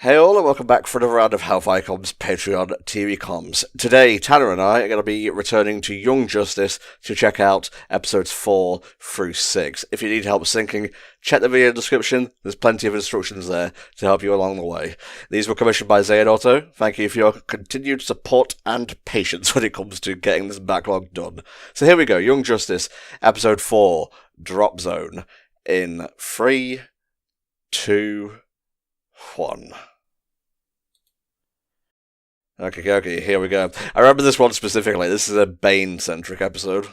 Hey all, and welcome back for another round of HellfireComms Patreon TV Comms. Today, Tanner and I are going to be returning to Young Justice to check out episodes 4 through 6. If you need help syncing, check the video description. There's plenty of instructions there to help you along the way. These were commissioned by Zay and Otto. Thank you for your continued support and patience when it comes to getting this backlog done. So here we go, Young Justice, episode 4, Drop Zone, in 3, 2, 1. Okay, here we go. I remember this one specifically. This is a Bane-centric episode.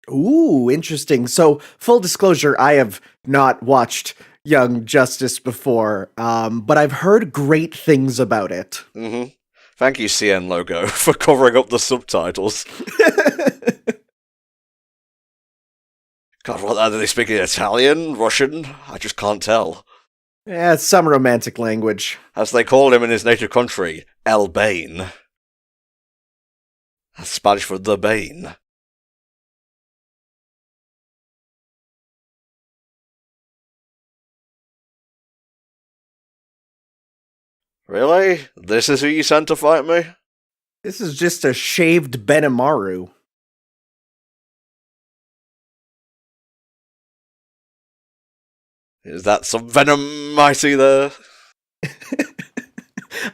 Ooh, interesting. So, full disclosure, I have not watched Young Justice before, but I've heard great things about it. Mm-hmm. Thank you, CN Logo, for covering up the subtitles. God, what are they speaking? Italian? Russian? I just can't tell. Yeah, it's some romantic language. As they call him in his native country, El Bane. That's Spanish for the Bane. Really? This is who you sent to fight me? This is just a shaved Benimaru. Is that some venom I see there?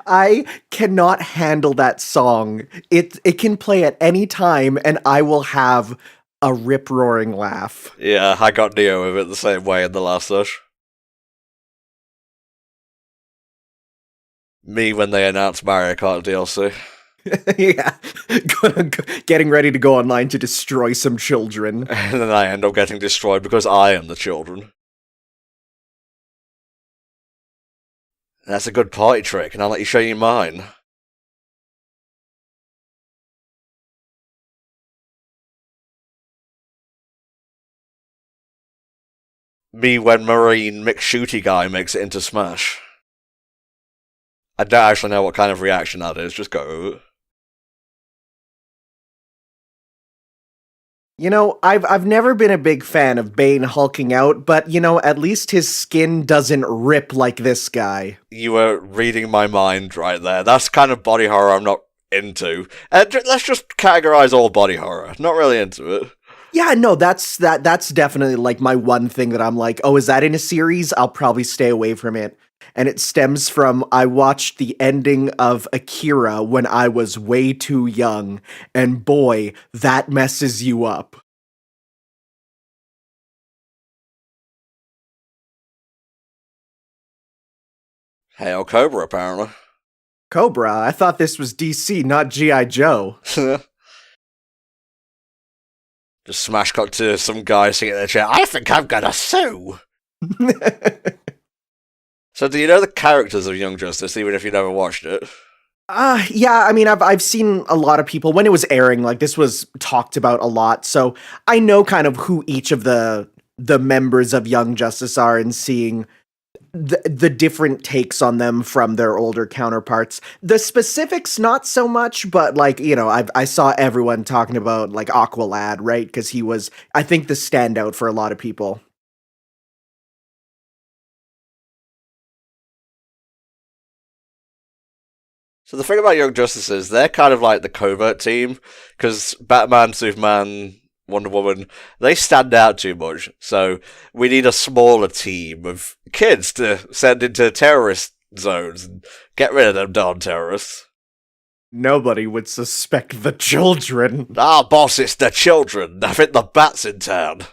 I cannot handle that song. It can play at any time, and I will have a rip-roaring laugh. Yeah, I got Neo with it the same way in the last sesh. Me when they announced Mario Kart DLC. Yeah, getting ready to go online to destroy some children. And then I end up getting destroyed because I am the children. That's a good party trick, and I'll let you show you mine. Me when Marine McShooty guy makes it into Smash. I don't actually know what kind of reaction that is, just go. You know, I've never been a big fan of Bane hulking out, but, you know, at least his skin doesn't rip like this guy. You were reading my mind right there. That's kind of body horror I'm not into. Let's just categorize all body horror. Not really into it. Yeah, no, that's definitely, like, my one thing that I'm like, oh, is that in a series? I'll probably stay away from it. And it stems from, I watched the ending of Akira when I was way too young, and boy, that messes you up. Hail Cobra, apparently. Cobra, I thought this was DC, not G.I. Joe. Just smash cut to some guy sitting in their chair. I think I'm gonna sue! So do you know the characters of Young Justice, even if you never watched it? Yeah, I mean, I've seen a lot of people, when it was airing, like, this was talked about a lot, so I know kind of who each of the members of Young Justice are, and seeing the different takes on them from their older counterparts. The specifics, not so much, but, like, you know, I saw everyone talking about, like, Aqualad, right? Because he was, I think, the standout for a lot of people. So the thing about Young Justice is they're kind of like the covert team, because Batman, Superman, Wonder Woman, they stand out too much. So we need a smaller team of kids to send into terrorist zones and get rid of them darn terrorists. Nobody would suspect the children. Ah, boss, it's the children. I think the bat's in town.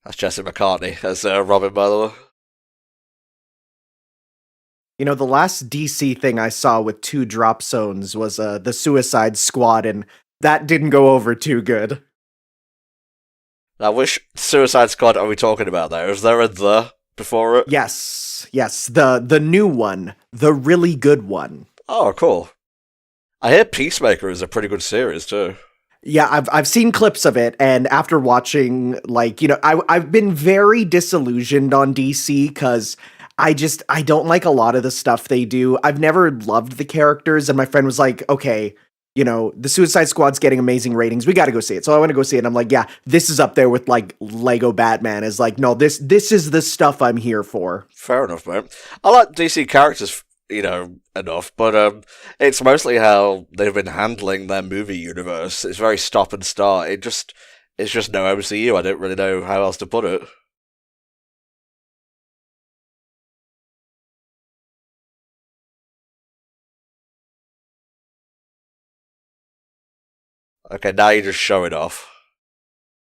That's Jesse McCartney as Robin, by the way. You know, the last DC thing I saw with 2 drop zones was the Suicide Squad, and that didn't go over too good. Now, which Suicide Squad are we talking about there? Is there a "the" before it? Yes, the new one, the really good one. Oh, cool. I hear Peacemaker is a pretty good series, too. Yeah, I've seen clips of it, and after watching, like, I've been very disillusioned on DC because I don't like a lot of the stuff they do. I've never loved the characters, and my friend was like, "Okay, the Suicide Squad's getting amazing ratings. We got to go see it." So I went to go see it. And I'm like, "Yeah, this is up there with like Lego Batman." Is like, no, this is the stuff I'm here for. Fair enough, mate. I like DC characters, enough, but it's mostly how they've been handling their movie universe. It's very stop and start. It's just no MCU. I don't really know how else to put it. Okay, now you just show it off.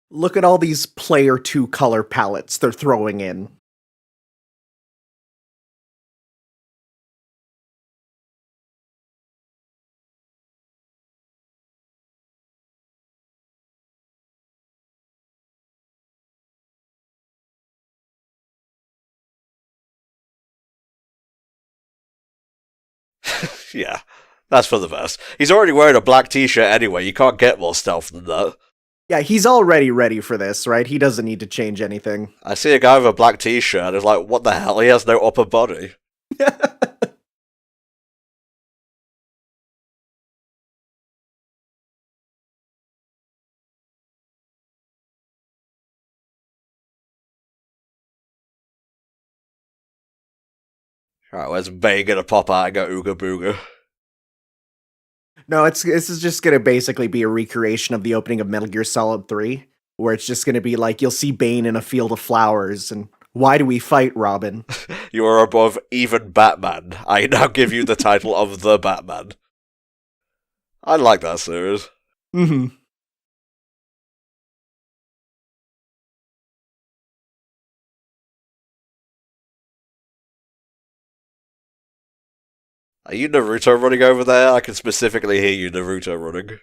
Look at all these player two color palettes they're throwing in. Yeah, that's for the best. He's already wearing a black t-shirt anyway. You can't get more stealth than that. Yeah, he's already ready for this, right? He doesn't need to change anything. I see a guy with a black t-shirt, and it's like, what the hell? He has no upper body. Alright, where's Bay gonna pop out and go ooga booga? No, this is just gonna basically be a recreation of the opening of Metal Gear Solid 3, where it's just gonna be like you'll see Bane in a field of flowers, and why do we fight, Robin? You are above even Batman. I now give you the title of the Batman. I like that series. Mm-hmm. Are you Naruto running over there? I can specifically hear you Naruto running.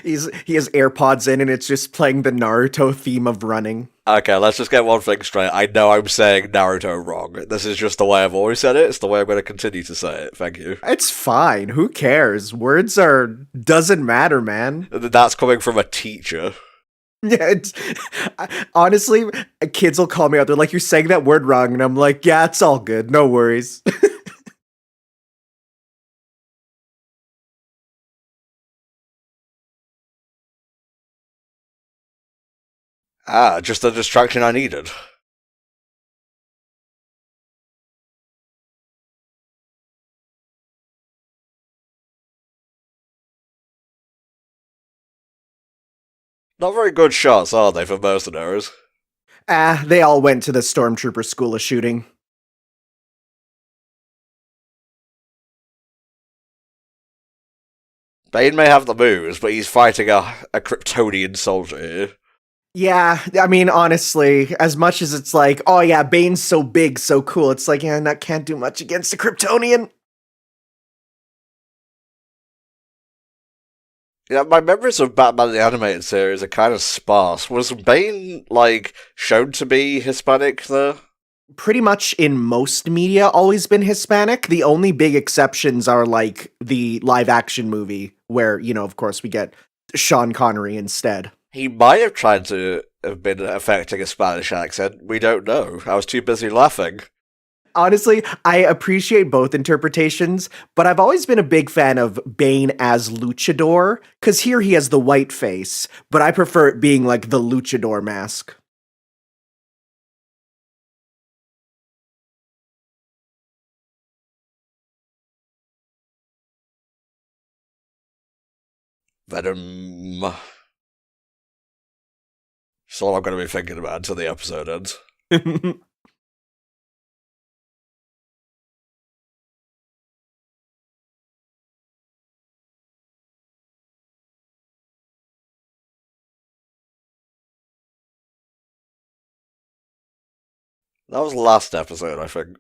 He has AirPods in, and it's just playing the Naruto theme of running. Okay, let's just get one thing straight. I know I'm saying Naruto wrong. This is just the way I've always said it. It's the way I'm going to continue to say it. Thank you. It's fine. Who cares? Words are doesn't matter, man. That's coming from a teacher. Yeah, honestly, kids will call me out. They're like, "You're saying that word wrong," and I'm like, "Yeah, it's all good. No worries." Ah, just the distraction I needed. Not very good shots, are they, for mercenaries? They all went to the Stormtrooper School of Shooting. Bane may have the moves, but he's fighting a Kryptonian soldier here. Yeah, I mean, honestly, as much as it's like, oh yeah, Bane's so big, so cool, it's like, yeah, that can't do much against a Kryptonian. Yeah, my memories of Batman the Animated Series are kind of sparse. Was Bane, shown to be Hispanic there? Pretty much in most media, always been Hispanic. The only big exceptions are like the live action movie, where, of course, we get Sean Connery instead. He might have tried to have been affecting a Spanish accent. We don't know. I was too busy laughing. Honestly, I appreciate both interpretations, but I've always been a big fan of Bane as Luchador, because here he has the white face, but I prefer it being like the Luchador mask. Venom. That's all I'm going to be thinking about until the episode ends. That was the last episode, I think.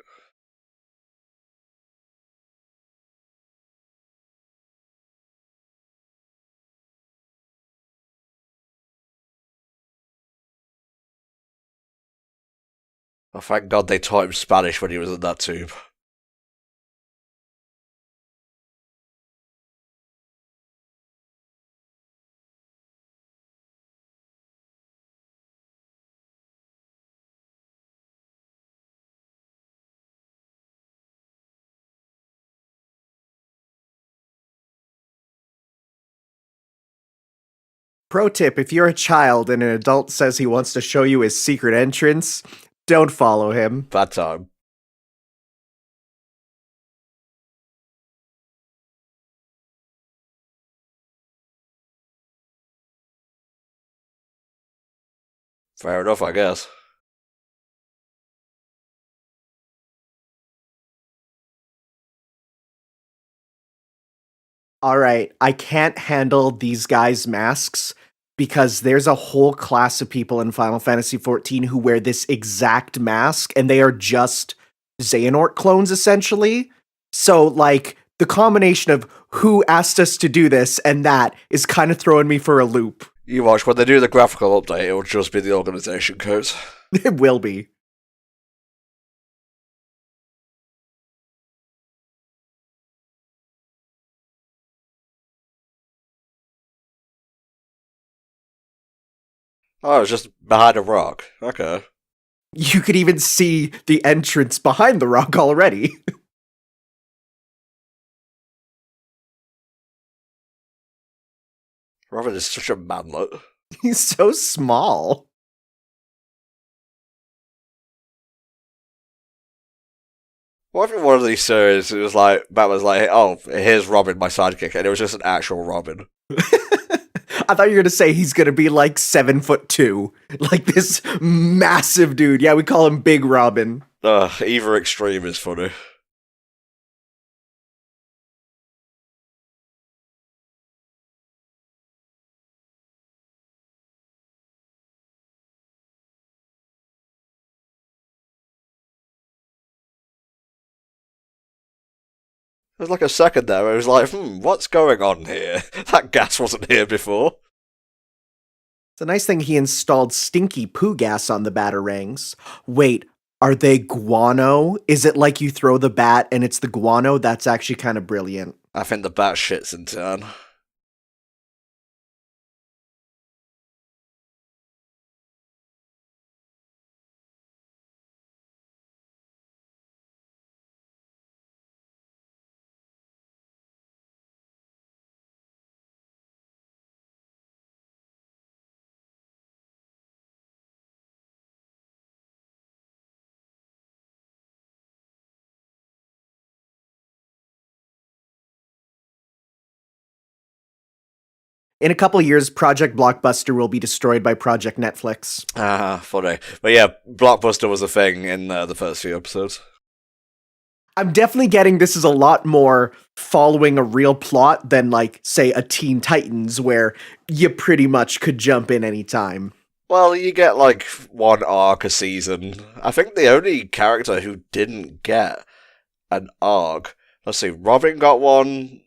Oh, thank God they taught him Spanish when he was in that tube. Pro tip, if you're a child and an adult says he wants to show you his secret entrance, don't follow him. Bad time. Fair enough, I guess. All right, I can't handle these guys' masks because there's a whole class of people in Final Fantasy XIV who wear this exact mask, and they are just Xehanort clones, essentially. So, like, the combination of who asked us to do this and that is kind of throwing me for a loop. You watch, when they do the graphical update, it will just be the organization codes. It will be. Oh, it's just behind a rock. Okay. You could even see the entrance behind the rock already. Robin is such a manlet. He's so small. What if in one of these series it was like, Batman's like, oh, here's Robin, my sidekick, and it was just an actual Robin? I thought you were gonna say he's gonna be like 7'2", like this massive dude. Yeah, we call him Big Robin. Either extreme is funny. There's like a second there where it was like, what's going on here? That gas wasn't here before. It's a nice thing he installed stinky poo gas on the batarangs. Wait, are they guano? Is it like you throw the bat and it's the guano? That's actually kind of brilliant. I think the bat shit's in turn. In a couple years, Project Blockbuster will be destroyed by Project Netflix. Funny. But yeah, Blockbuster was a thing in the first few episodes. I'm definitely getting this is a lot more following a real plot than, like, say, a Teen Titans, where you pretty much could jump in anytime. Well, you get like one arc a season. I think the only character who didn't get an arc, let's see, Robin got one,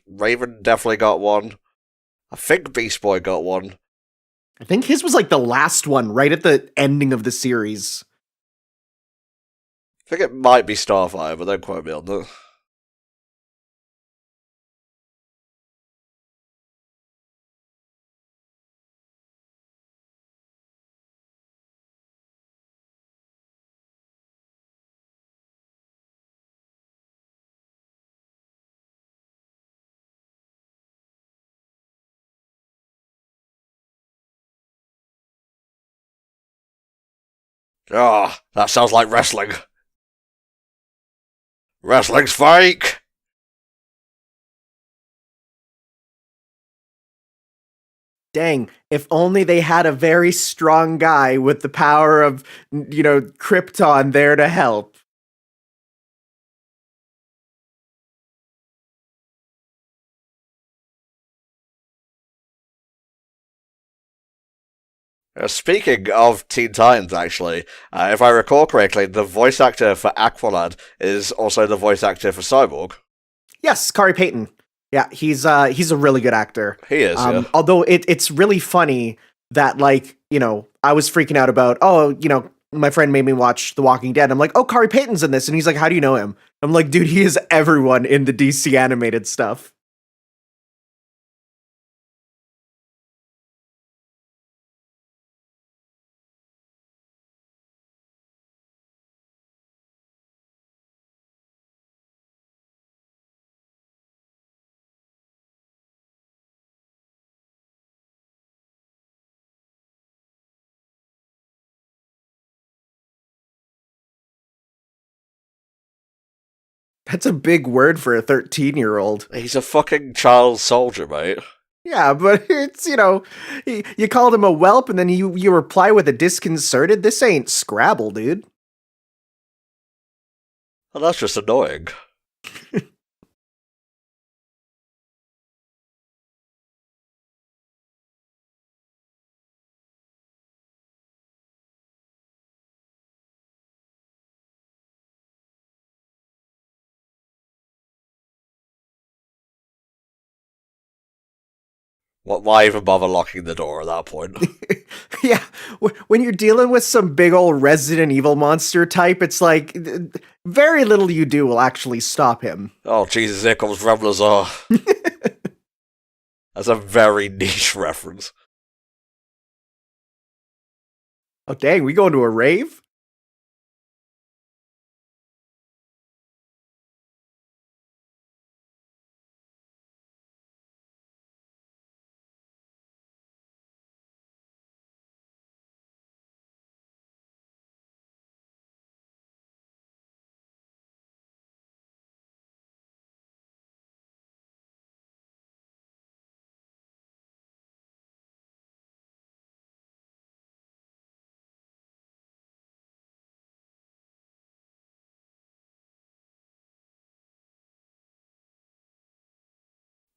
Raven definitely got one. I think Beast Boy got one. I think his was like the last one, right at the ending of the series. I think it might be Starfire, but don't quote me on that. Ah, that sounds like wrestling. Wrestling's fake! Dang, if only they had a very strong guy with the power of, Krypton there to help. Speaking of Teen Titans, actually, if I recall correctly, the voice actor for Aqualad is also the voice actor for Cyborg. Yes, Kari Payton. Yeah, he's a really good actor. He is, yeah. Although it's really funny that, like, I was freaking out about, my friend made me watch The Walking Dead. I'm like, oh, Kari Payton's in this. And he's like, how do you know him? I'm like, dude, he is everyone in the DC animated stuff. That's a big word for a 13-year-old. He's a fucking child soldier, mate. Yeah, but it's, you called him a whelp and then you reply with a disconcerted. This ain't Scrabble, dude. Well, that's just annoying. Why even bother locking the door at that point? Yeah, when you're dealing with some big old Resident Evil monster type, it's like very little you do will actually stop him. Oh, Jesus, here comes Remlazar. That's a very niche reference. Oh, dang, we going to a rave?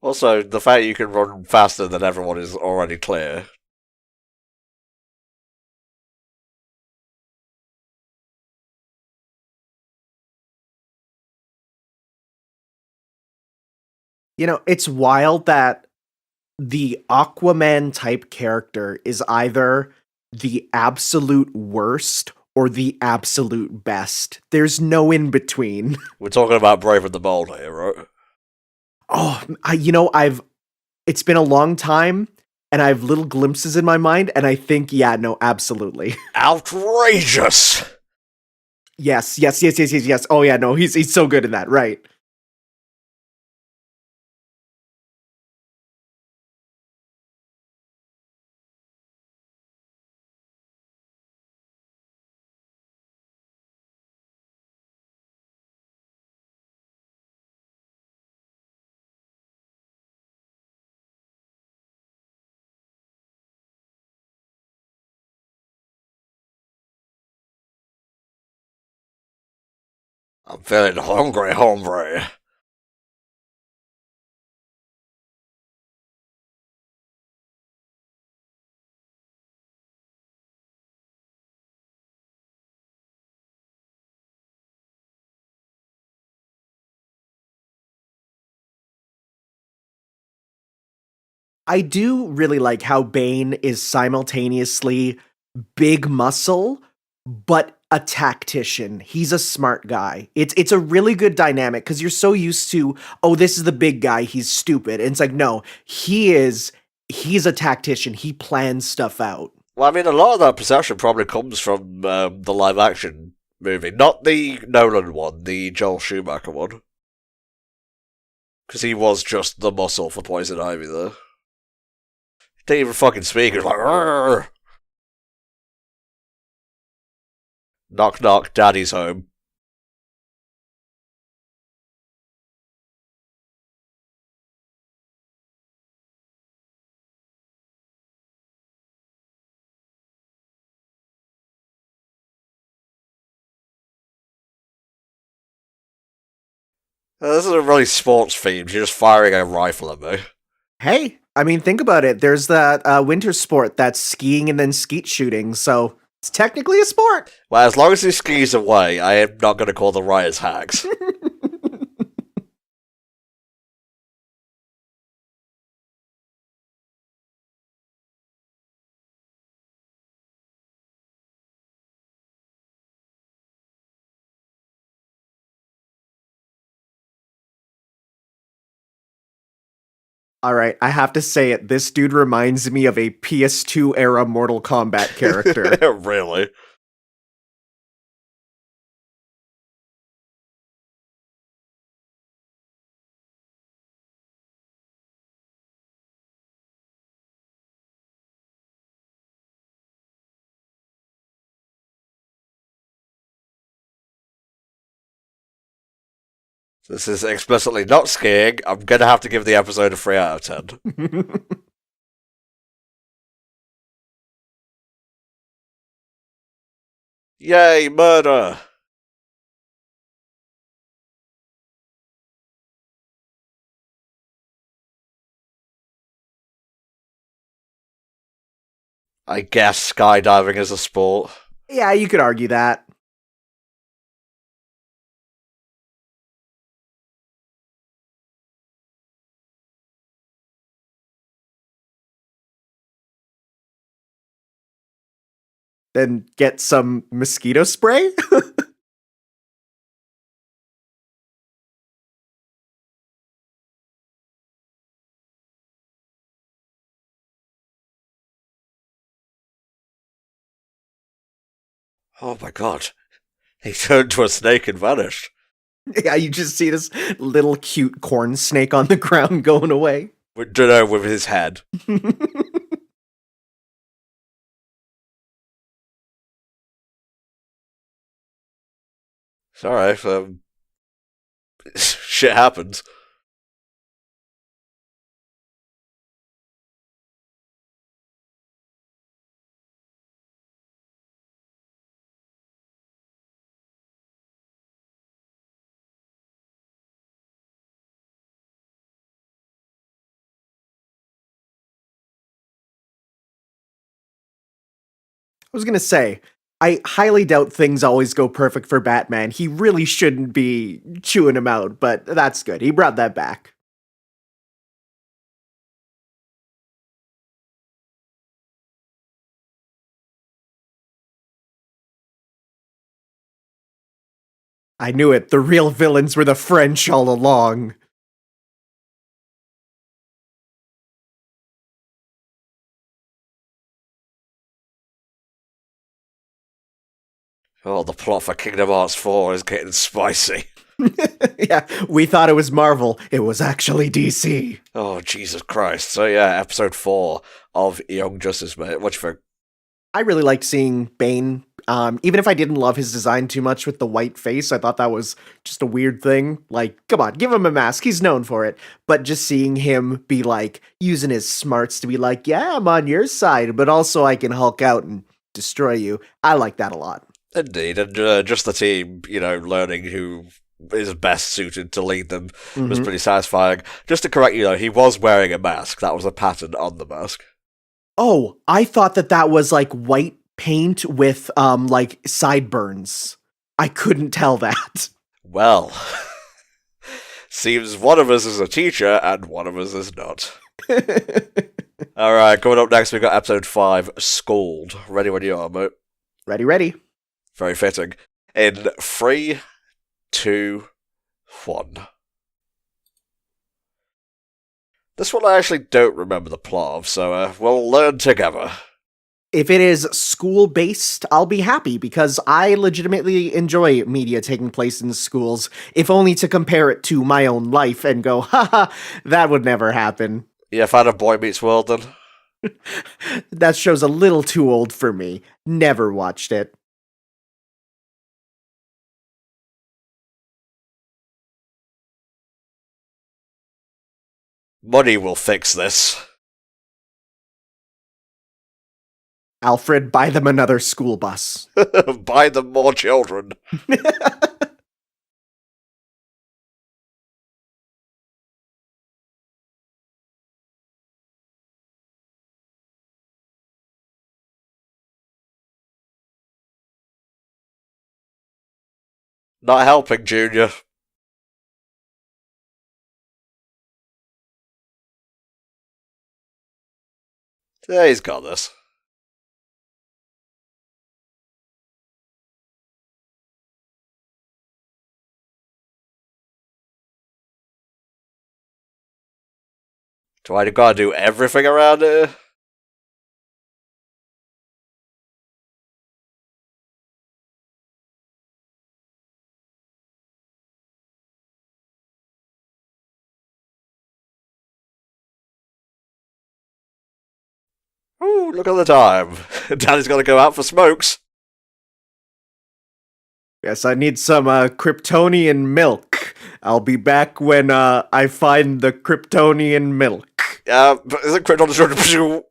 Also, the fact you can run faster than everyone is already clear. It's wild that the Aquaman type character is either the absolute worst or the absolute best. There's no in between. We're talking about Brave and the Bold here, right? Oh, I've it's been a long time and I have little glimpses in my mind and I think yeah, no, absolutely. Outrageous! Yes. Oh yeah, no, he's so good in that, right? I'm feeling hungry, hombre. I do really like how Bane is simultaneously big muscle, but a tactician. He's a smart guy. It's a really good dynamic because you're so used to, oh, this is the big guy, he's stupid. And it's like, no, he's a tactician. He plans stuff out. Well, I mean, a lot of that perception probably comes from the live action movie, not the Nolan one, the Joel Schumacher one. Because he was just the muscle for Poison Ivy there. He didn't even fucking speak, he was like, "Rrr." Knock knock, daddy's home. This isn't really sports themed, you're just firing a rifle at me. Hey, I mean, think about it. There's that winter sport that's skiing and then skeet shooting, so it's technically a sport. Well, as long as he skis away, I am not going to call the riots hacks. All right, I have to say it. This dude reminds me of a PS2 era Mortal Kombat character. Really? This is explicitly not skiing. I'm gonna have to give the episode a 3 out of 10. Yay, murder! I guess skydiving is a sport. Yeah, you could argue that. Then get some mosquito spray? Oh my god. He turned to a snake and vanished. Yeah, you just see this little cute corn snake on the ground going away. With his head. It's alright, shit happens. I was gonna say, I highly doubt things always go perfect for Batman. He really shouldn't be chewing him out, but that's good. He brought that back. I knew it. The real villains were the French all along. Oh, the plot for Kingdom Hearts 4 is getting spicy. Yeah, we thought it was Marvel. It was actually DC. Oh, Jesus Christ. So yeah, episode 4 of Young Justice, mate. What you think? I really liked seeing Bane. Even if I didn't love his design too much with the white face, I thought that was just a weird thing. Like, come on, give him a mask. He's known for it. But just seeing him be like, using his smarts to be like, yeah, I'm on your side, but also I can Hulk out and destroy you. I like that a lot. Indeed, and just the team, learning who is best suited to lead them was pretty satisfying. Just to correct you, though, he was wearing a mask. That was a pattern on the mask. Oh, I thought that was like white paint with like sideburns. I couldn't tell that. Well, seems one of us is a teacher and one of us is not. Alright, coming up next we got episode 5, Scold. Ready when you are, mate. Ready. Very fitting. In 3, 2, 1. This one I actually don't remember the plot of, so we'll learn together. If it is school-based, I'll be happy, because I legitimately enjoy media taking place in schools, if only to compare it to my own life and go, haha, that would never happen. Yeah, fan of Boy Meets World, then? That show's a little too old for me. Never watched it. Money will fix this. Alfred, buy them another school bus. Buy them more children. Not helping, Junior. Yeah, he's got this. Do I gotta do everything around here? Ooh, look at the time. Daddy's gotta go out for smokes. Yes, I need some Kryptonian milk. I'll be back when I find the Kryptonian milk. But isn't Krypton destroyed?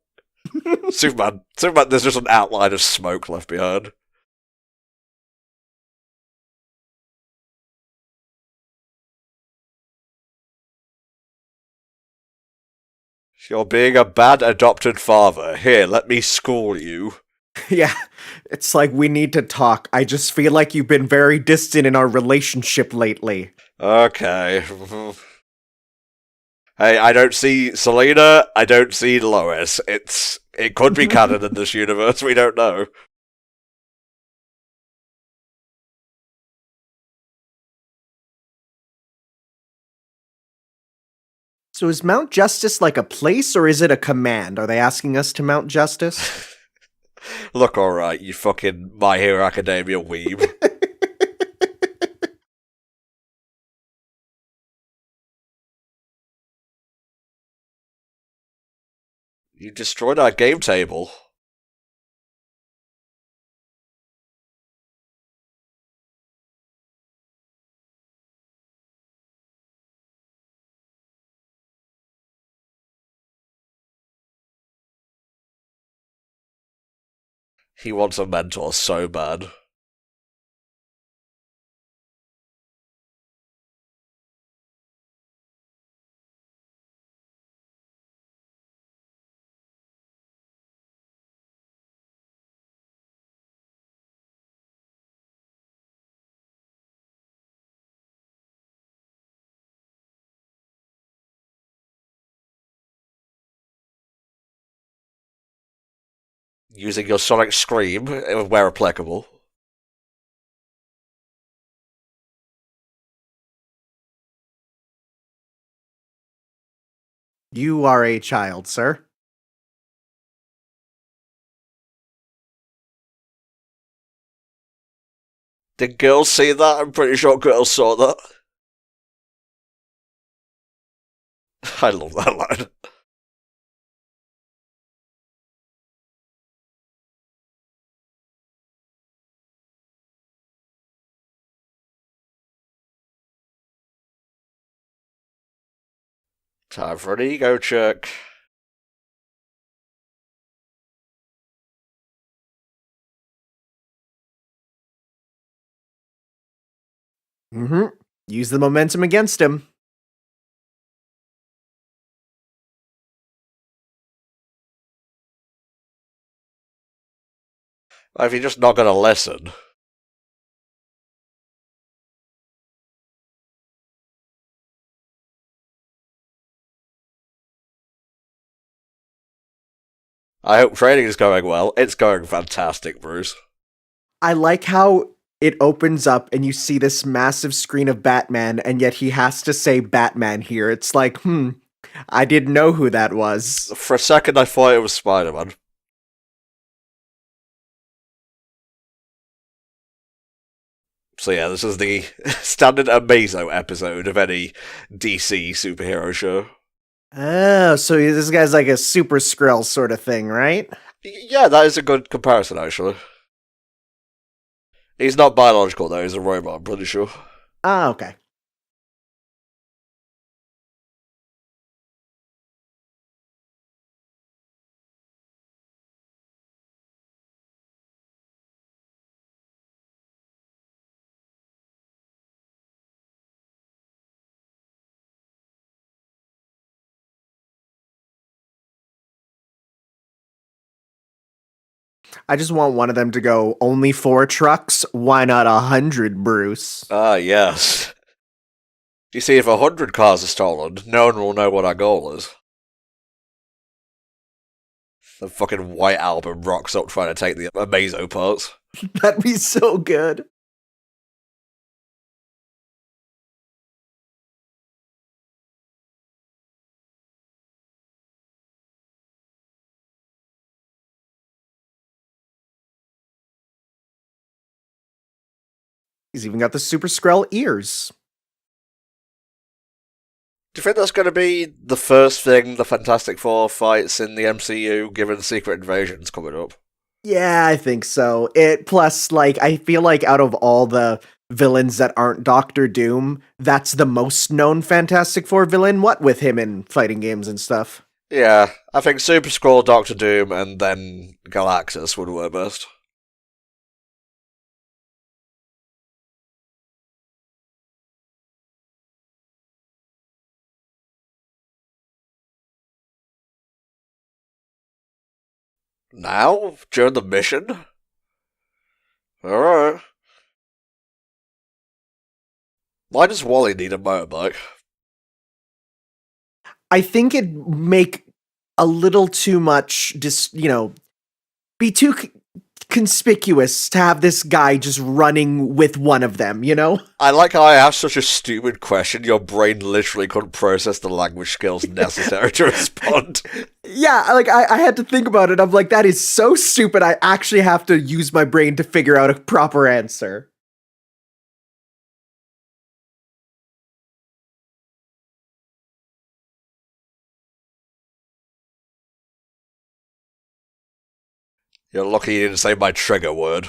Superman, there's just an outline of smoke left behind. You're being a bad adopted father. Here, let me school you. Yeah, it's like we need to talk. I just feel like you've been very distant in our relationship lately. Okay. Hey, I don't see Selena, I don't see Lois. It could be canon in this universe, we don't know. So is Mount Justice like a place or is it a command? Are they asking us to Mount Justice? Look alright, you fucking My Hero Academia weeb. You destroyed our game table. He wants a mentor so bad. Using your sonic scream, where applicable. You are a child, sir. Did girls see that? I'm pretty sure girls saw that. I love that line. Time for an ego check. Mm-hmm. Use the momentum against him. If you're just not gonna listen. I hope training is going well. It's going fantastic, Bruce. I like how it opens up and you see this massive screen of Batman, and yet he has to say Batman here. It's like, I didn't know who that was. For a second, I thought it was Spider-Man. So yeah, this is the standard Amazo episode of any DC superhero show. Oh, so this guy's like a super Skrull sort of thing, right? Yeah, that is a good comparison, actually. He's not biological, though. He's a robot, I'm pretty sure. Ah, okay. I just want one of them to go, only 4 trucks? Why not 100, Bruce? Ah, yes. You see, if 100 cars are stolen, no one will know what our goal is. The fucking White Album rocks up trying to take the Amazo parts. That'd be so good. He's even got the Super Skrull ears. Do you think that's going to be the first thing the Fantastic Four fights in the MCU, given Secret Invasion's coming up? Yeah, I think so. Plus, like, I feel like out of all the villains that aren't Doctor Doom, that's the most known Fantastic Four villain. What with him in fighting games and stuff? Yeah, I think Super Skrull, Doctor Doom, and then Galactus would work best. Now? During the mission? Alright. Why does Wally need a motorbike? I think it'd make a little too much, be too conspicuous to have this guy just running with one of them, you know? I like how I asked such a stupid question, your brain literally couldn't process the language skills necessary to respond. Yeah, like, I had to think about it. I'm like, that is so stupid. I actually have to use my brain to figure out a proper answer. You're lucky you didn't say my trigger word.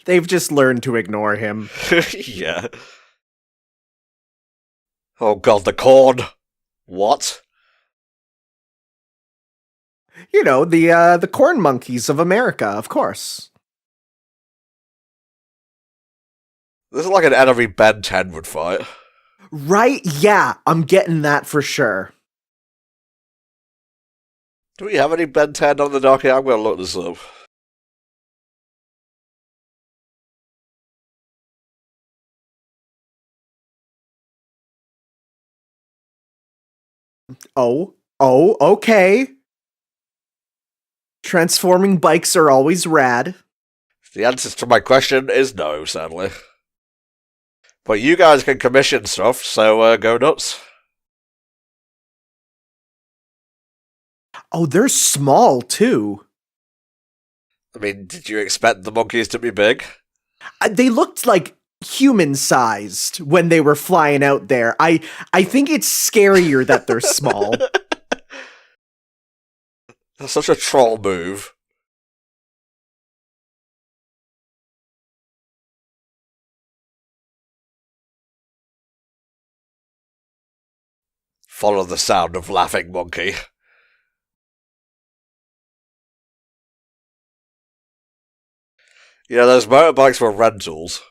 They've just learned to ignore him. Yeah. Oh god, the corn. What? You know, the corn monkeys of America, of course. This is like an enemy Ben 10 would fight. Right? Yeah, I'm getting that for sure. Do we have any Ben 10 on the docket? I'm gonna look this up. Oh, okay. Transforming bikes are always rad. The answer to my question is no, sadly. But you guys can commission stuff, so go nuts. Oh, they're small too. I mean, did you expect the monkeys to be big? They looked like human-sized when they were flying out there. I think it's scarier that they're small. That's such a troll move. Follow the sound of laughing monkey. Yeah, those motorbikes were rentals.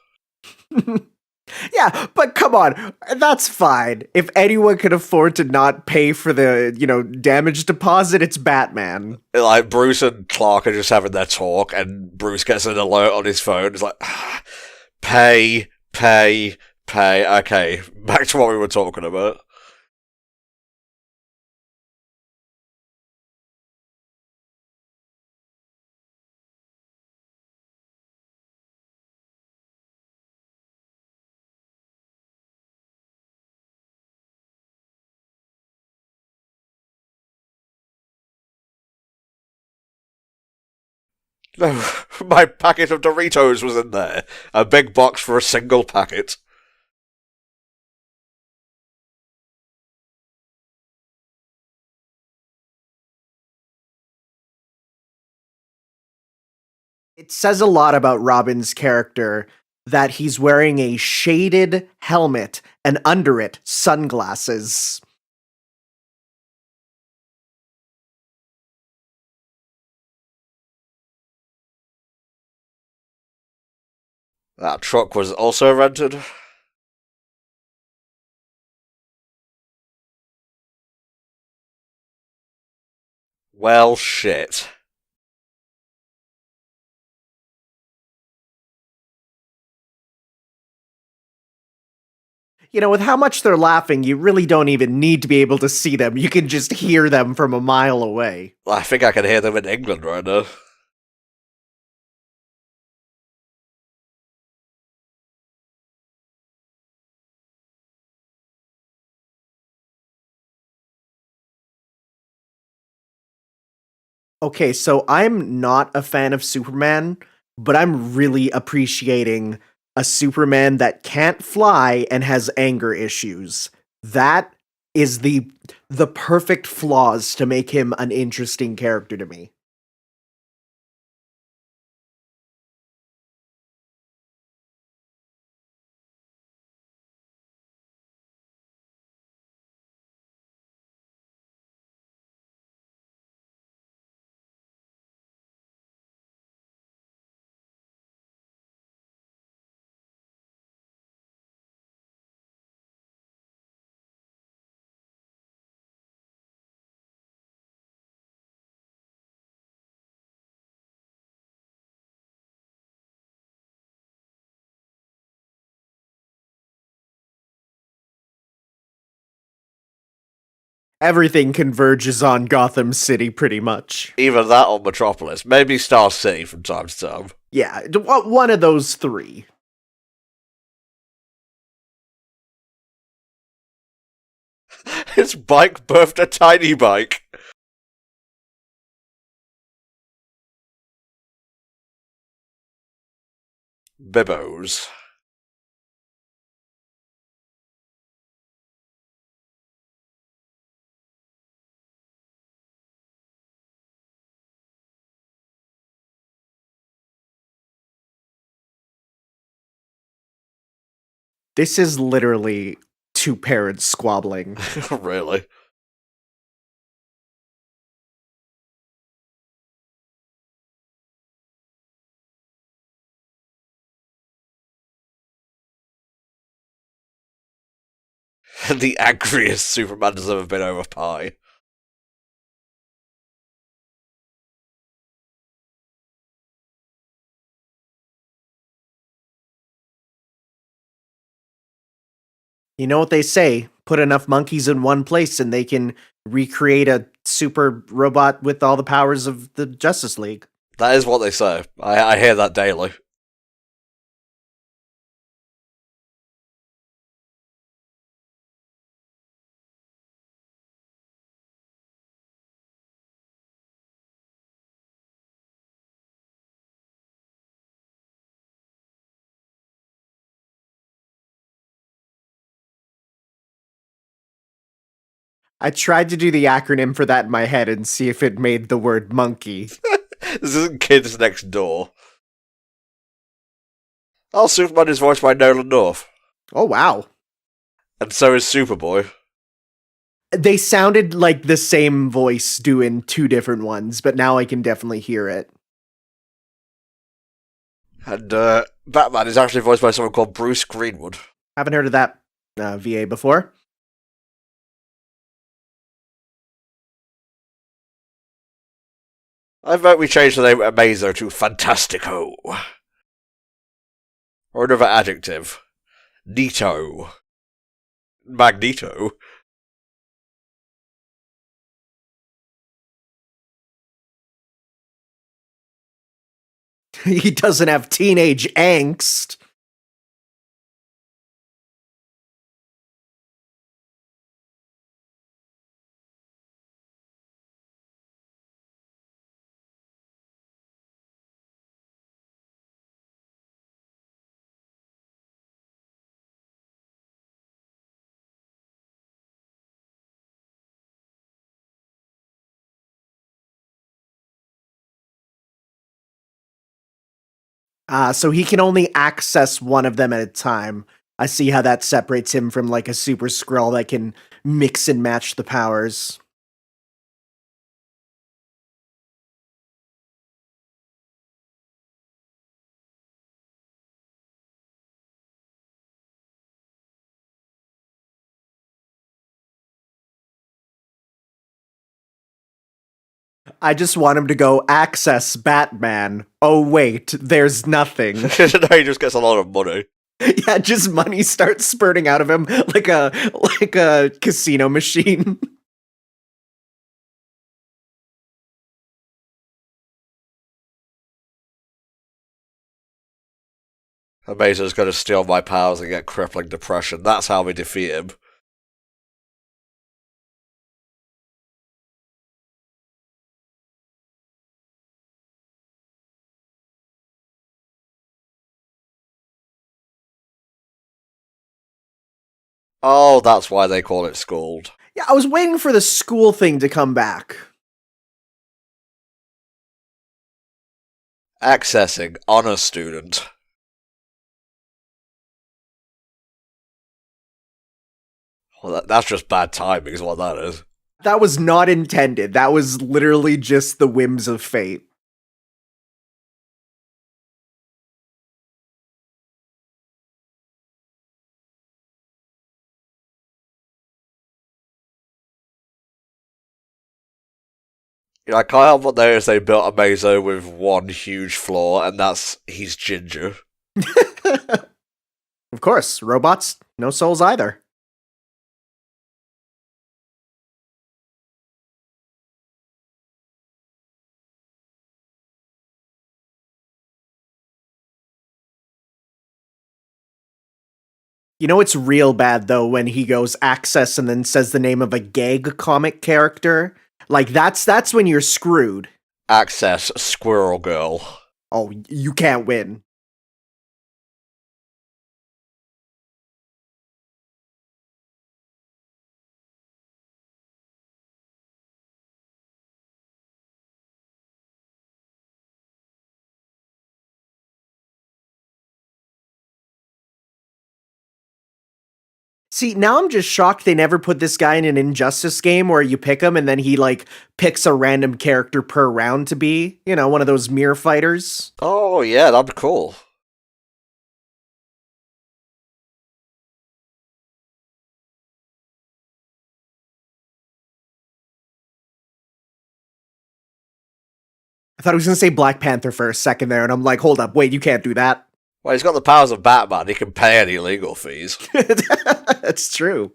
Yeah, but come on, that's fine. If anyone can afford to not pay for the, damage deposit, it's Batman. Like, Bruce and Clark are just having their talk, and Bruce gets an alert on his phone. It's like, pay, pay, pay. Okay, back to what we were talking about. No, my packet of Doritos was in there. A big box for a single packet. It says a lot about Robin's character that he's wearing a shaded helmet and under it, sunglasses. That truck was also rented. Well, shit. With how much they're laughing, you really don't even need to be able to see them. You can just hear them from a mile away. I think I can hear them in England right now. Okay, so I'm not a fan of Superman, but I'm really appreciating a Superman that can't fly and has anger issues. That is the perfect flaws to make him an interesting character to me. Everything converges on Gotham City pretty much. Either that or Metropolis. Maybe Star City from time to time. Yeah, one of those three. His bike birthed a tiny bike. Bibbos. This is literally two parents squabbling. Really? The angriest Superman has ever been over pie. You know what they say, put enough monkeys in one place and they can recreate a super robot with all the powers of the Justice League. That is what they say. I hear that daily. I tried to do the acronym for that in my head and see if it made the word monkey. This isn't Kids Next Door. Oh, Superman is voiced by Nolan North. Oh, wow. And so is Superboy. They sounded like the same voice doing two different ones, but now I can definitely hear it. And Batman is actually voiced by someone called Bruce Greenwood. Haven't heard of that VA before. I vote we change the name Amazo to Fantastico. Or another adjective. Neato. Magneto. He doesn't have teenage angst. So he can only access one of them at a time. I see how that separates him from like a super Skrull that can mix and match the powers. I just want him to go access Batman. Oh wait, there's nothing. No, he just gets a lot of money. Yeah, just money starts spurting out of him like a casino machine. Amazo's going to steal my powers and get crippling depression. That's how we defeat him. Oh, that's why they call it Scald. Yeah, I was waiting for the school thing to come back. Accessing honor student. Well, that's just bad timing is what that is. That was not intended. That was literally just the whims of fate. You know, I can't help but notice they built a Mazo with one huge flaw, and that's he's ginger. Of course, robots, no souls either. You know it's real bad though when he goes access and then says the name of a gag comic character. Like that's when you're screwed. Access Squirrel Girl. Oh, you can't win. See, now I'm just shocked they never put this guy in an Injustice game where you pick him and then he, like, picks a random character per round to be, you know, one of those mirror fighters. Oh, yeah, that'd be cool. I thought he was going to say Black Panther for a second there, and I'm like, hold up, wait, you can't do that. Well, he's got the powers of Batman. He can pay any legal fees. That's true.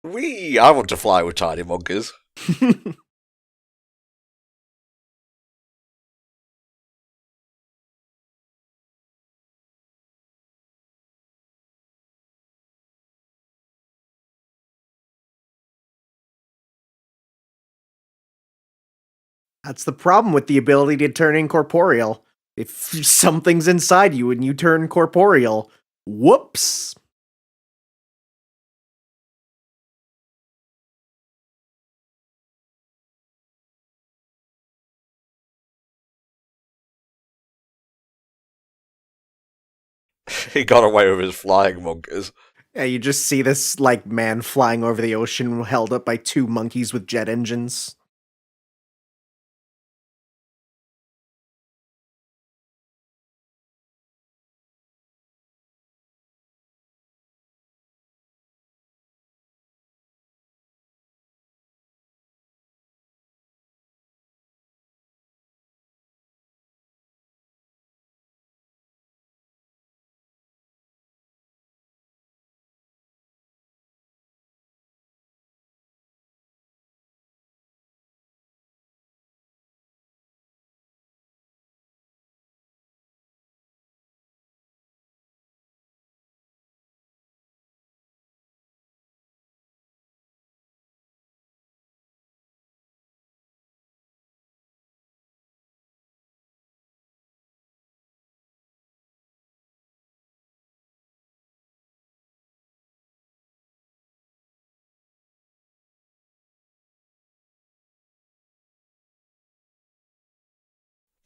Wee! I want to fly with tiny monkeys. That's the problem with the ability to turn incorporeal. If something's inside you and you turn corporeal, whoops. He got away with his flying monkeys. Yeah, you just see this, like, man flying over the ocean held up by two monkeys with jet engines.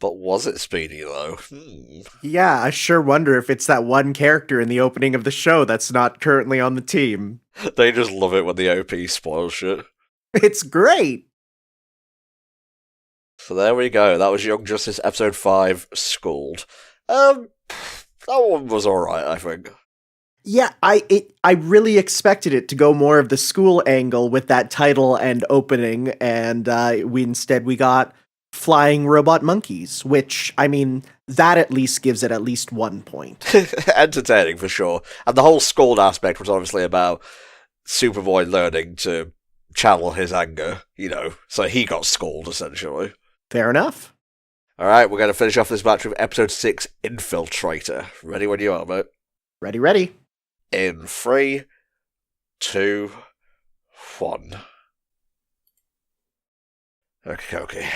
But was it Speedy, though? Yeah, I sure wonder if it's that one character in the opening of the show that's not currently on the team. They just love it when the OP spoils shit. It's great! So there we go. That was Young Justice Episode 5, Schooled. That one was alright, I think. Yeah, I really expected it to go more of the school angle with that title and opening, and we got flying robot monkeys, which, I mean, that at least gives it at least 1 point. Entertaining for sure. And the whole scold aspect was obviously about Superboy learning to channel his anger, so he got scolded essentially. Fair enough. Alright, we're going to finish off this match with episode 6, Infiltrator. Ready when you are, mate? Ready, ready. In 3, 2, 1. Okay.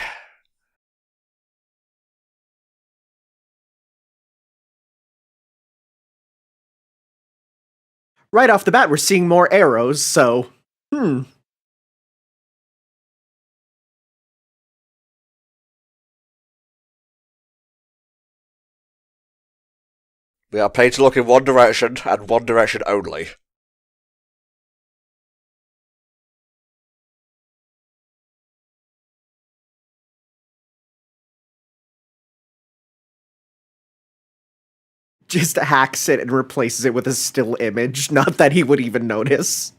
Right off the bat, we're seeing more arrows, so, We are paid to look in one direction, and one direction only. just hacks it and replaces it with a still image, not that he would even notice.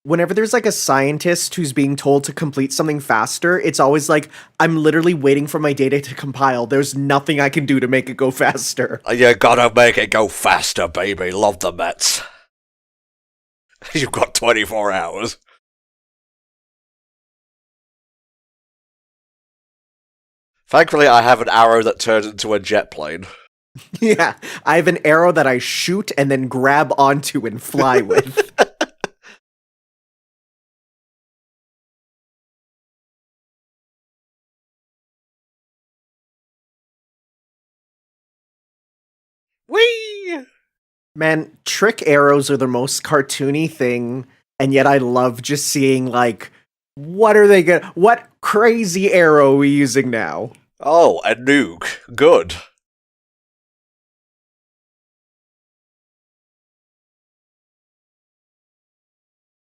Whenever there's like a scientist who's being told to complete something faster, it's always like, I'm literally waiting for my data to compile. There's nothing I can do to make it go faster. You gotta make it go faster, baby. Love the Mets. You've got 24 hours. Thankfully, I have an arrow that turns into a jet plane. Yeah, I have an arrow that I shoot and then grab onto and fly with. Whee! Man, trick arrows are the most cartoony thing, and yet I love just seeing, like, what crazy arrow are we using now? Oh, a nuke. Good. I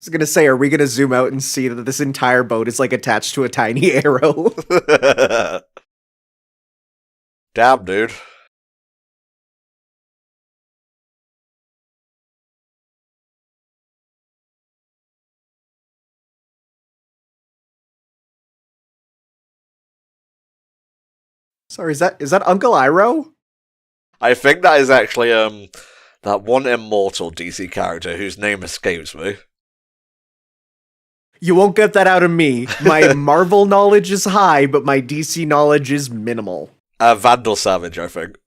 was gonna say, are we gonna zoom out and see that this entire boat is, like, attached to a tiny arrow? Damn, dude. Sorry, is that Uncle Iroh? I think that is actually, that one immortal DC character whose name escapes me. You won't get that out of me. My Marvel knowledge is high, but my DC knowledge is minimal. Vandal Savage, I think.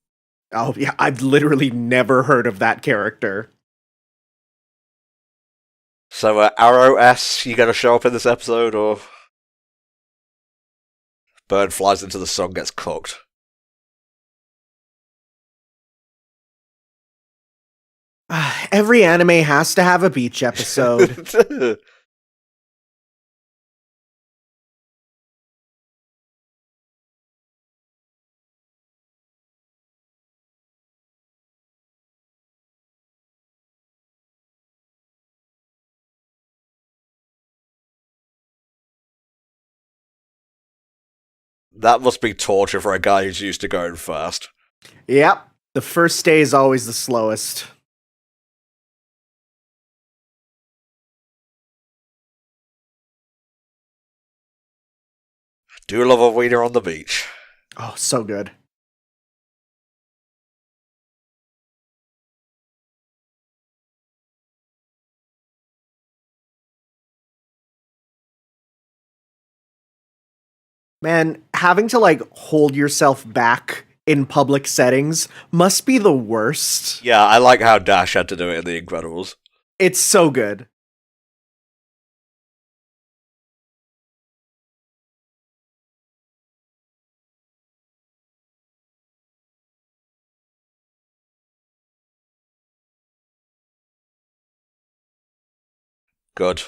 Oh, yeah, I've literally never heard of that character. So, Arrow S, you gonna show up in this episode, or? Bird flies into the sun, gets cooked. Every anime has to have a beach episode. That must be torture for a guy who's used to going fast. Yep, the first day is always the slowest. Do love a wiener on the beach. Oh, so good. Man, having to like hold yourself back in public settings must be the worst. Yeah, I like how Dash had to do it in The Incredibles. It's so good. Good.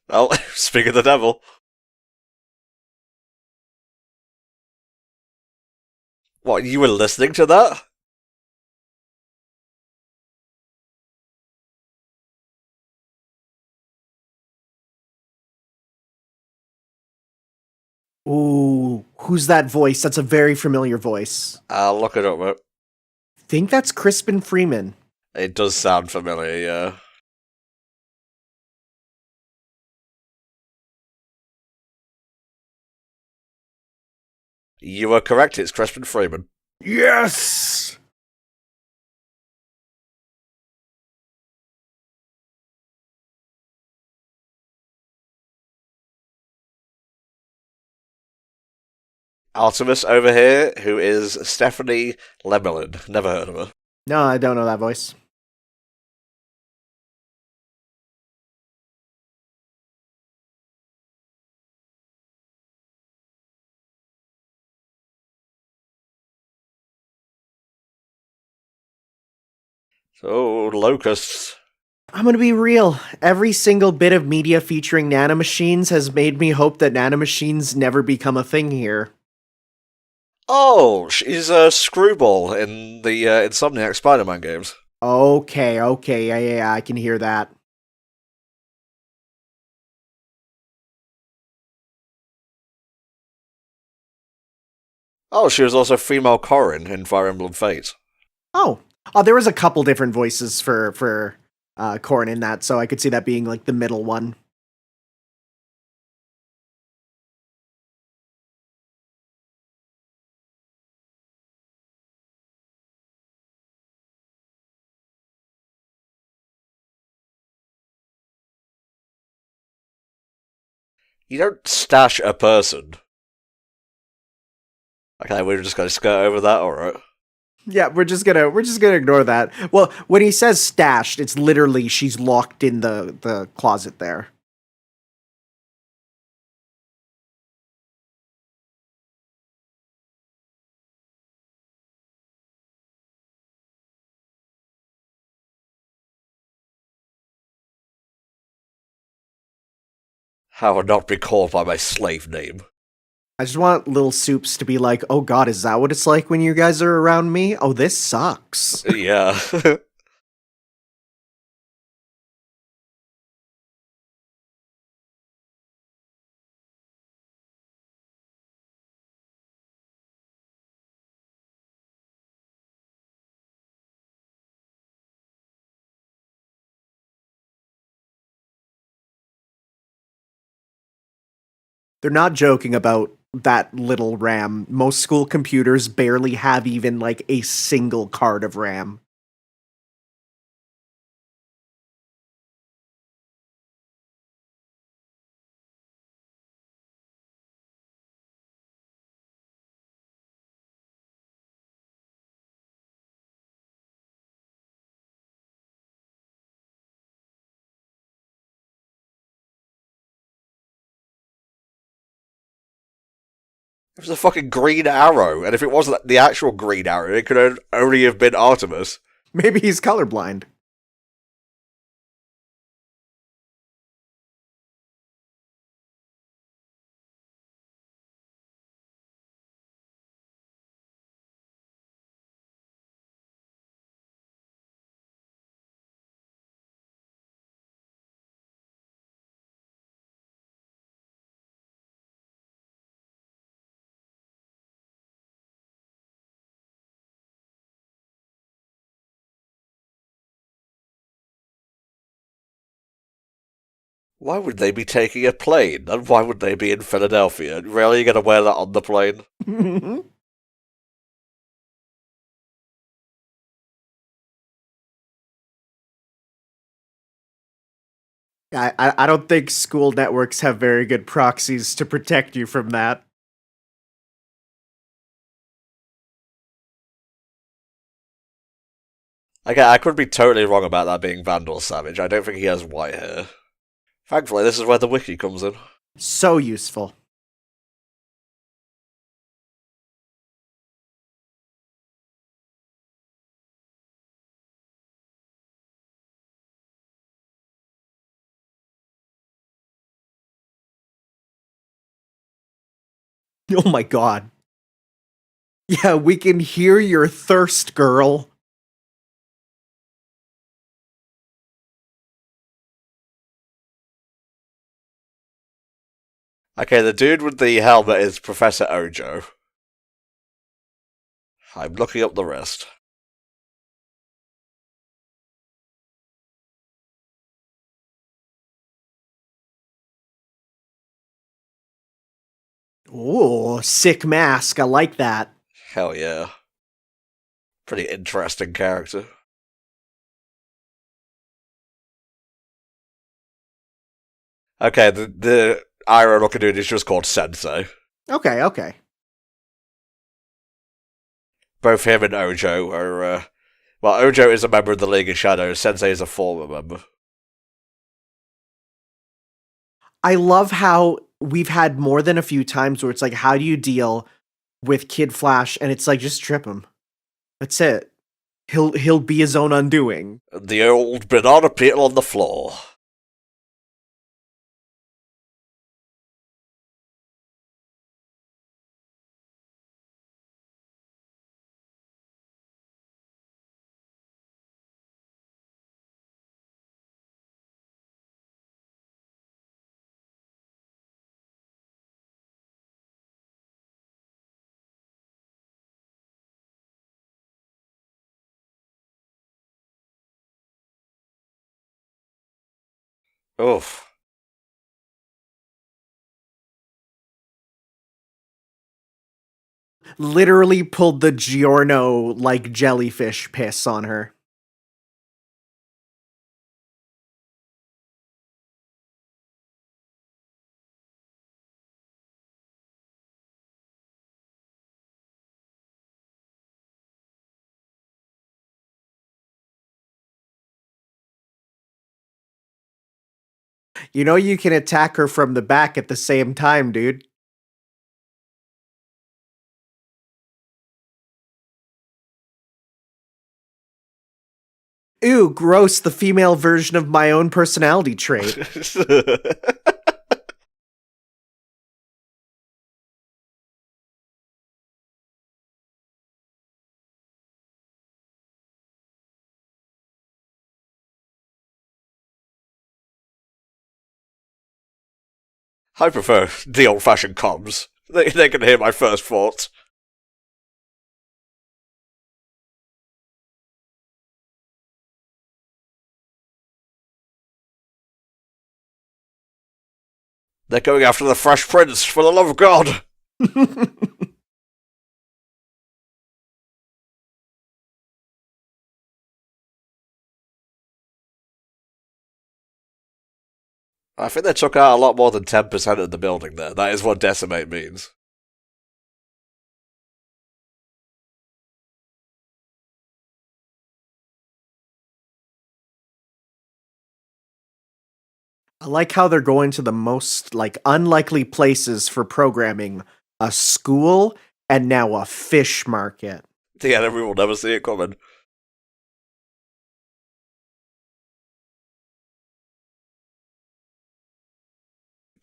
Well, speak of the devil. What, you were listening to that? Ooh, who's that voice? That's a very familiar voice. I'll look it up, mate. Think that's Crispin Freeman. It does sound familiar, yeah. You were correct, it's Crispin Freeman. Yes! Artemis over here, who is Stephanie Lemelin. Never heard of her. No, I don't know that voice. So, locusts. I'm gonna be real. Every single bit of media featuring nanomachines has made me hope that nanomachines never become a thing here. Oh, she's a screwball in the Insomniac Spider-Man games. Okay, yeah, I can hear that. Oh, she was also female Corrin in Fire Emblem Fates. Oh, there was a couple different voices for Corrin in that, so I could see that being like the middle one. You don't stash a person. Okay, we're just gonna skirt over that, alright. Yeah, we're just gonna ignore that. Well, when he says stashed, it's literally she's locked in the closet there. How would not be called by my slave name? I just want Little Soups to be like, oh god, is that what it's like when you guys are around me? Oh, this sucks. Yeah. They're not joking about that little RAM. Most school computers barely have even like a single card of RAM. It was a fucking green arrow, and if it wasn't the actual green arrow, it could only have been Artemis. Maybe he's colorblind. Why would they be taking a plane? And why would they be in Philadelphia? Really, you gonna wear that on the plane? I don't think school networks have very good proxies to protect you from that. Okay, I could be totally wrong about that being Vandal Savage. I don't think he has white hair. Thankfully, this is where the wiki comes in. So useful. Oh my god. Yeah, we can hear your thirst, girl. Okay, the dude with the helmet is Professor Ojo. I'm looking up the rest. Oh, sick mask. I like that. Hell yeah. Pretty interesting character. Okay, the Iron looking dude is just called Sensei. Okay, okay. Both him and Ojo are, well, Ojo is a member of the League of Shadows, Sensei is a former member. I love how we've had more than a few times where it's like, how do you deal with Kid Flash? And it's like, just trip him. That's it. He'll be his own undoing. The old banana peel on the floor. Oof. Literally pulled the Giorno like jellyfish piss on her. You know you can attack her from the back at the same time, dude. Ew, gross, the female version of my own personality trait. I prefer the old-fashioned comms. They can hear my first thoughts. They're going after the Fresh Prince, for the love of God! I think they took out a lot more than 10% of the building there. That is what decimate means. I like how they're going to the most like unlikely places for programming. A school and now a fish market. The enemy will never see it coming.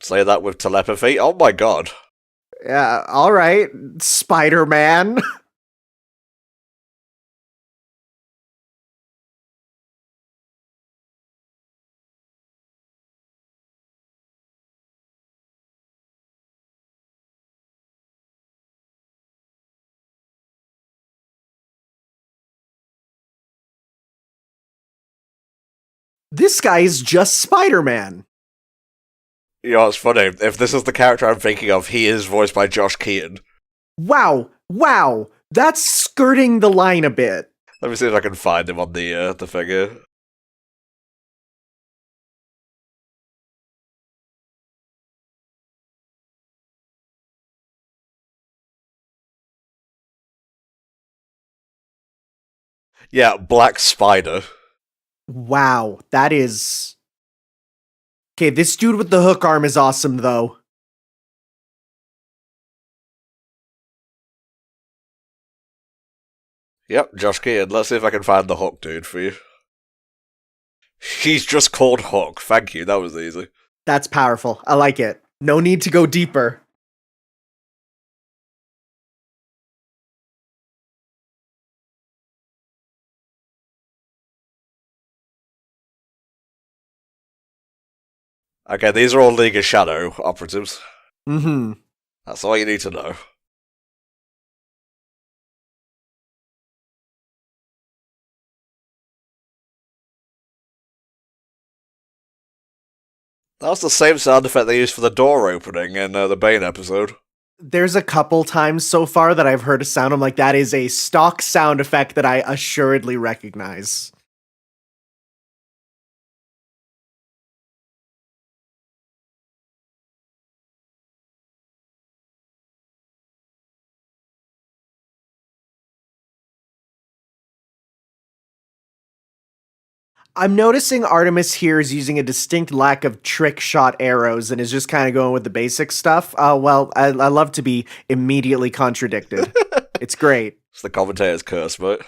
Say that with telepathy. Oh my god. Yeah, all right, Spider-Man. This guy is just Spider-Man. You know, it's funny. If this is the character I'm thinking of, he is voiced by Josh Keaton. Wow. That's skirting the line a bit. Let me see if I can find him on the figure. Yeah, Black Spider. Wow, that is... Okay, this dude with the hook arm is awesome, though. Yep, Josh Keaton. Let's see if I can find the Hook dude for you. He's just called Hook. Thank you, that was easy. That's powerful. I like it. No need to go deeper. Okay, these are all League of Shadow operatives. Mm-hmm. That's all you need to know. That was the same sound effect they used for the door opening in the Bane episode. There's a couple times so far that I've heard a sound. I'm like, that is a stock sound effect that I assuredly recognize. I'm noticing Artemis here is using a distinct lack of trick shot arrows and is just kind of going with the basic stuff. Well, I love to be immediately contradicted. It's great. It's the commentator's curse, but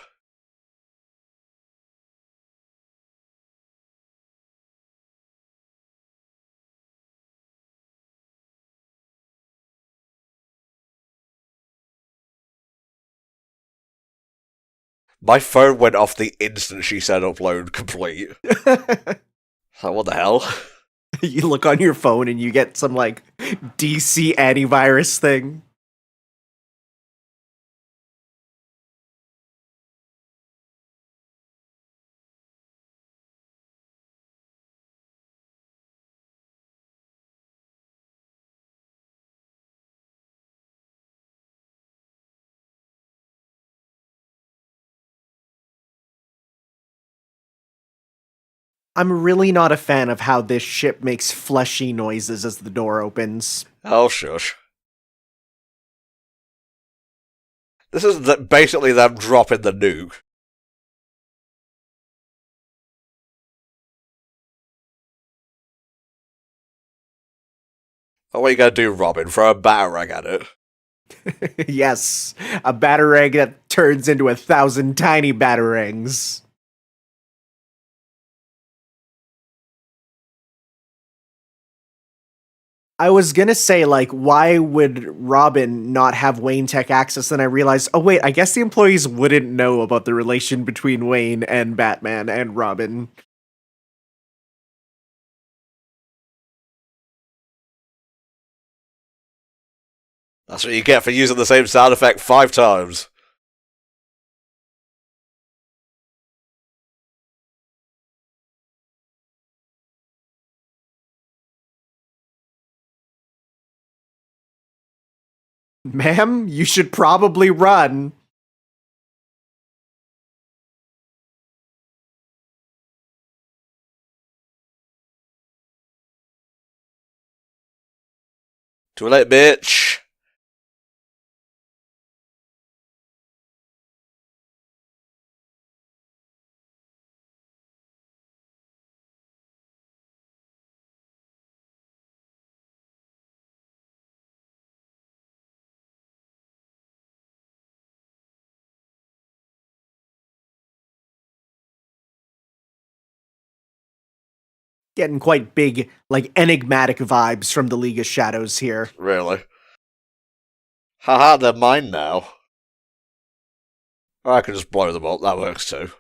my phone went off the instant she said upload complete. Like, what the hell? You look on your phone and you get some like DC antivirus thing. I'm really not a fan of how this ship makes fleshy noises as the door opens. Oh, shush. This is basically them dropping the nuke. Oh, what are you gonna do, Robin? Throw a batarang at it? Yes, a batarang that turns into 1,000 tiny batarangs. I was gonna say, like, why would Robin not have Wayne Tech access? Then I realized, oh wait, I guess the employees wouldn't know about the relation between Wayne and Batman and Robin. That's what you get for using the same sound effect 5 times. Ma'am, you should probably run. Too late, bitch. Getting quite big, like, enigmatic vibes from the League of Shadows here. Really. Haha, they're mine now. Or I can just blow them up, that works too.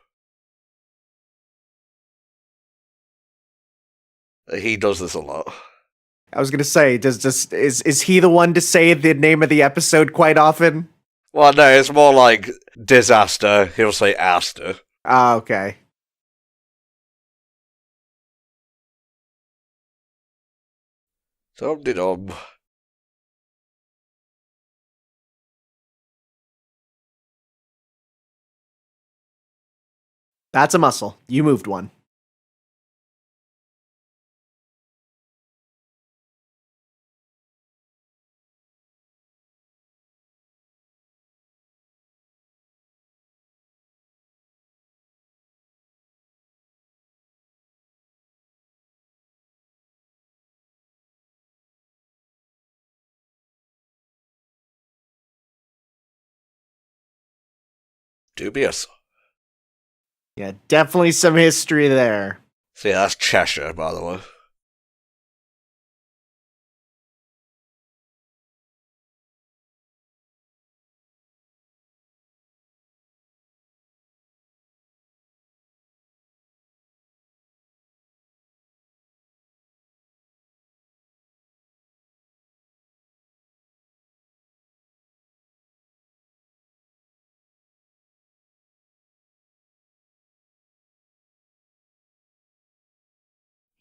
He does this a lot. I was gonna say, is he the one to say the name of the episode quite often? Well, no, it's more like disaster. He'll say Aster. Ah, okay. Dum-de-dum. That's a muscle. You moved one. Dubious. Yeah, definitely some history there. See, that's Cheshire, by the way.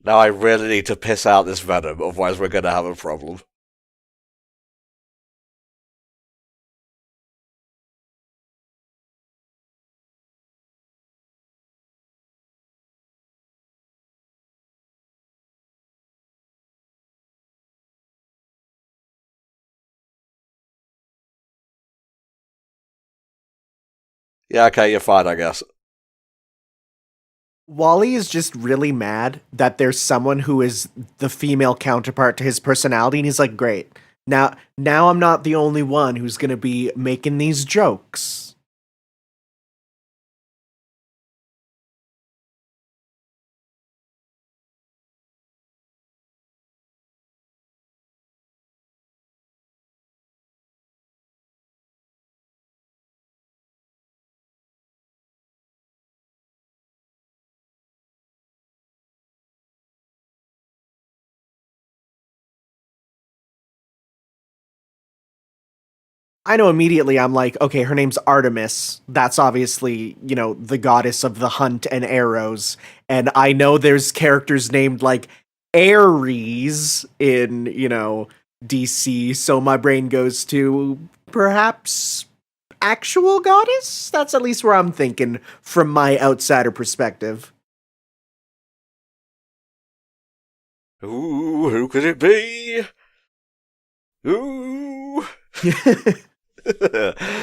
Now I really need to piss out this venom, otherwise we're going to have a problem. Yeah, okay, you're fine, I guess. Wally is just really mad that there's someone who is the female counterpart to his personality, and he's like, great. Now I'm not the only one who's gonna be making these jokes. I know immediately I'm like, okay, her name's Artemis. That's obviously, the goddess of the hunt and arrows. And I know there's characters named like Ares in, DC. So my brain goes to perhaps actual goddess? That's at least where I'm thinking from my outsider perspective. Ooh, who could it be? Ooh.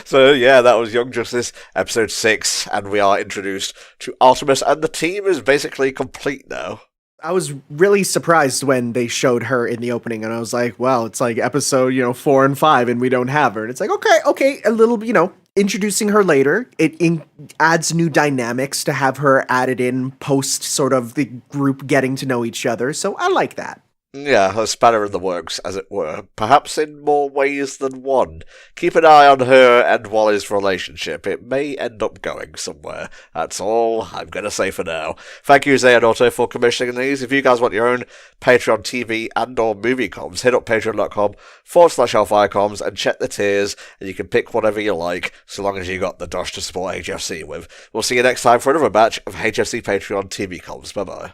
So yeah, that was Young Justice episode 6, and we are introduced to Artemis, and the team is basically complete now. I was really surprised when they showed her in the opening, and I was like, well, it's like episode, 4 and 5, and we don't have her. And it's like, okay, a little, introducing her later. It adds new dynamics to have her added in post sort of the group getting to know each other. So I like that. Yeah, a spanner in the works, as it were, perhaps in more ways than one. Keep an eye on her and Wally's relationship. It may end up going somewhere. That's all I'm going to say for now. Thank you, Zay and Otto, for commissioning these. If you guys want your own Patreon TV and or movie comms, hit up patreon.com/HellfireComms and check the tiers, and you can pick whatever you like, so long as you got the dosh to support HFC with. We'll see you next time for another batch of HFC Patreon TV comms. Bye-bye.